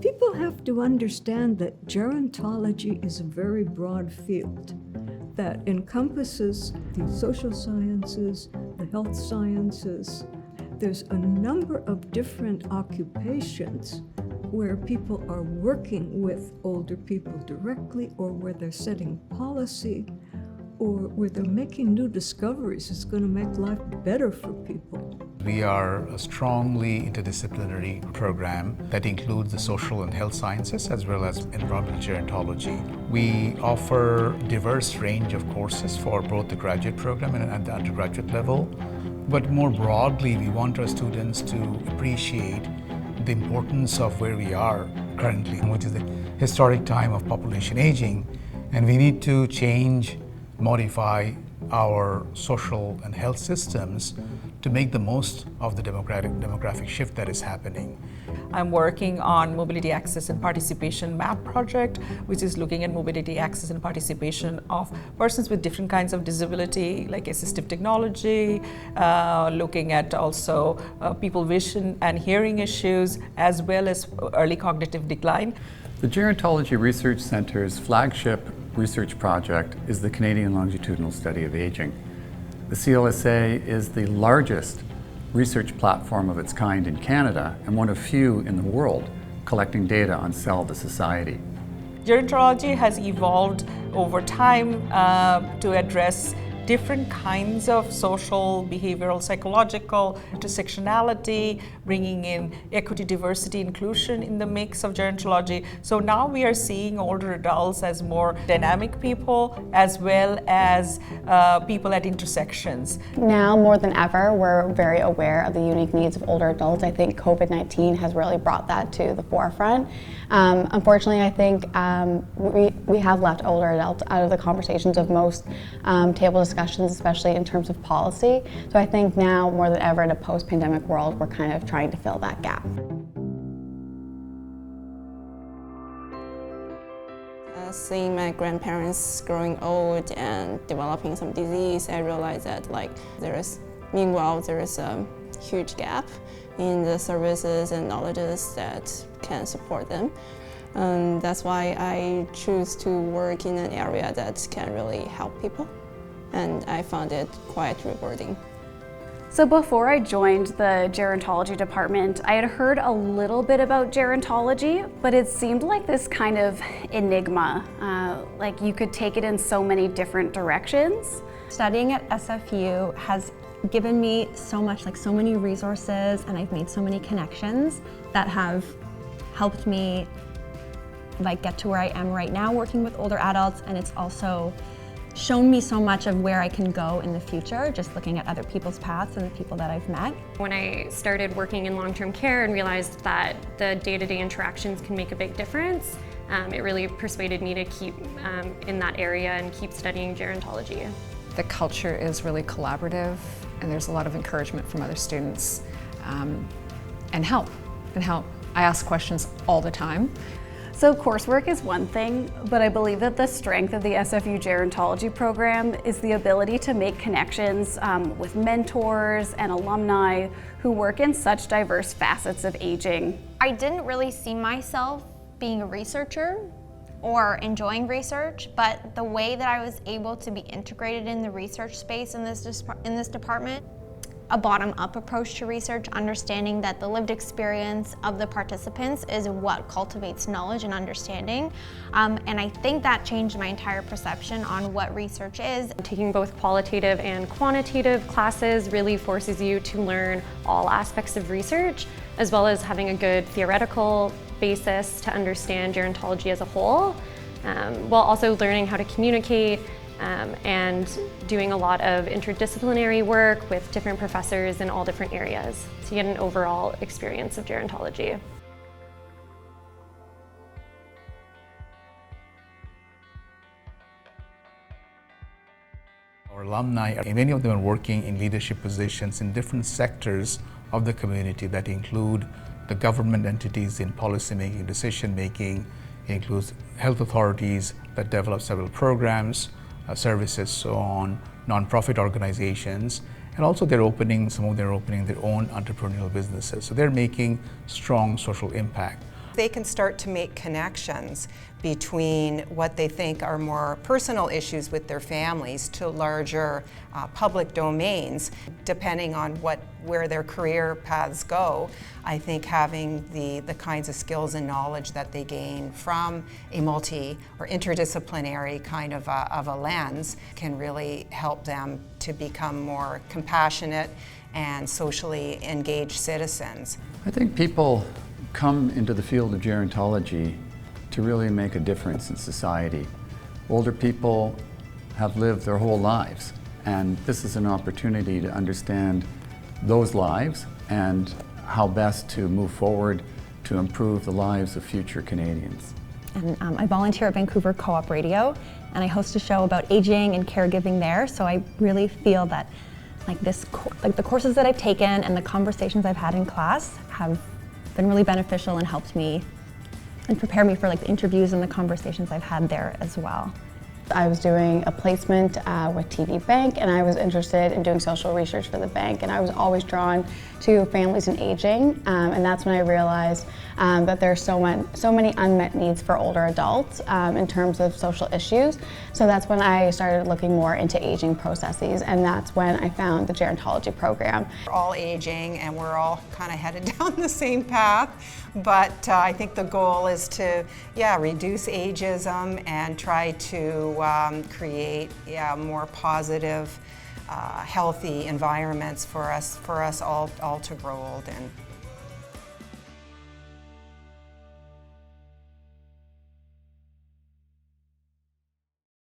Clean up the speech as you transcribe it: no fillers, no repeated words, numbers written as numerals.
People have to understand that gerontology is a very broad field that encompasses the social sciences, the health sciences. There's a number of different occupations where people are working with older people directly, or where they're setting policy, or where they're making new discoveries that's going to make life better for people. We are a strongly interdisciplinary program that includes the social and health sciences as well as environmental gerontology. We offer a diverse range of courses for both the graduate program and at the undergraduate level. But more broadly, we want our students to appreciate the importance of where we are currently, which is the historic time of population aging, and we need to change, modify our social and health systems to make the most of the demographic shift that is happening. I'm working on Mobility Access and Participation MAP project, which is looking at mobility, access and participation of persons with different kinds of disability, like assistive technology, looking at also people vision and hearing issues, as well as early cognitive decline. The Gerontology Research Centre's flagship research project is the Canadian Longitudinal Study of Aging. The CLSA is the largest research platform of its kind in Canada and one of few in the world collecting data on cell to society. Gerontology has evolved over time to address different kinds of social, behavioral, psychological intersectionality, bringing in equity, diversity, inclusion in the mix of gerontology. So now we are seeing older adults as more dynamic people, as well as people at intersections. Now more than ever, we're very aware of the unique needs of older adults. I think COVID-19 has really brought that to the forefront. Unfortunately, I think we have left older adults out of the conversations of most table discussions, especially in terms of policy. So I think now more than ever in a post-pandemic world, we're kind of trying to fill that gap. Seeing my grandparents growing old and developing some disease, I realized that meanwhile there is a huge gap in the services and knowledges that can support them. That's why I choose to work in an area that can really help people, and I found it quite rewarding. So before I joined the gerontology department, I had heard a little bit about gerontology, but it seemed like this kind of enigma, like you could take it in so many different directions. Studying at SFU has given me so much, so many resources, and I've made so many connections that have helped me get to where I am right now working with older adults, and it's also shown me so much of where I can go in the future, just looking at other people's paths and the people that I've met. When I started working in long-term care and realized that the day-to-day interactions can make a big difference, it really persuaded me to keep in that area and keep studying gerontology. The culture is really collaborative, and there's a lot of encouragement from other students, and help. I ask questions all the time. So coursework is one thing, but I believe that the strength of the SFU Gerontology program is the ability to make connections with mentors and alumni who work in such diverse facets of aging. I didn't really see myself being a researcher or enjoying research, but the way that I was able to be integrated in the research space in this department, a bottom-up approach to research, understanding that the lived experience of the participants is what cultivates knowledge and understanding. And I think that changed my entire perception on what research is. Taking both qualitative and quantitative classes really forces you to learn all aspects of research, as well as having a good theoretical basis to understand gerontology as a whole, while also learning how to communicate and doing a lot of interdisciplinary work with different professors in all different areas. So you get an overall experience of gerontology. Our alumni, many of them are working in leadership positions in different sectors of the community that include the government entities in policy making, decision making, includes health authorities that develop several programs, services, so on, non-profit organizations, and also some of them are opening their own entrepreneurial businesses. So they're making strong social impact. they can start to make connections between what they think are more personal issues with their families to larger public domains, depending on where their career paths go, I think having the kinds of skills and knowledge that they gain from a multi or interdisciplinary kind of a lens can really help them to become more compassionate and socially engaged citizens. I think people come into the field of gerontology to really make a difference in society. Older people have lived their whole lives, and this is an opportunity to understand those lives and how best to move forward to improve the lives of future Canadians. And I volunteer at Vancouver Co-op Radio, and I host a show about aging and caregiving there, so I really feel that the courses that I've taken and the conversations I've had in class have been really beneficial and helped me and prepare me for the interviews and the conversations I've had there as well. I was doing a placement with TD Bank, and I was interested in doing social research for the bank, and I was always drawn to families and aging, and that's when I realized that there's so many unmet needs for older adults in terms of social issues. So that's when I started looking more into aging processes, and that's when I found the gerontology program. We're all aging and we're all kind of headed down the same path, but I think the goal is to reduce ageism and try to create more positive, healthy environments for us all to grow old in.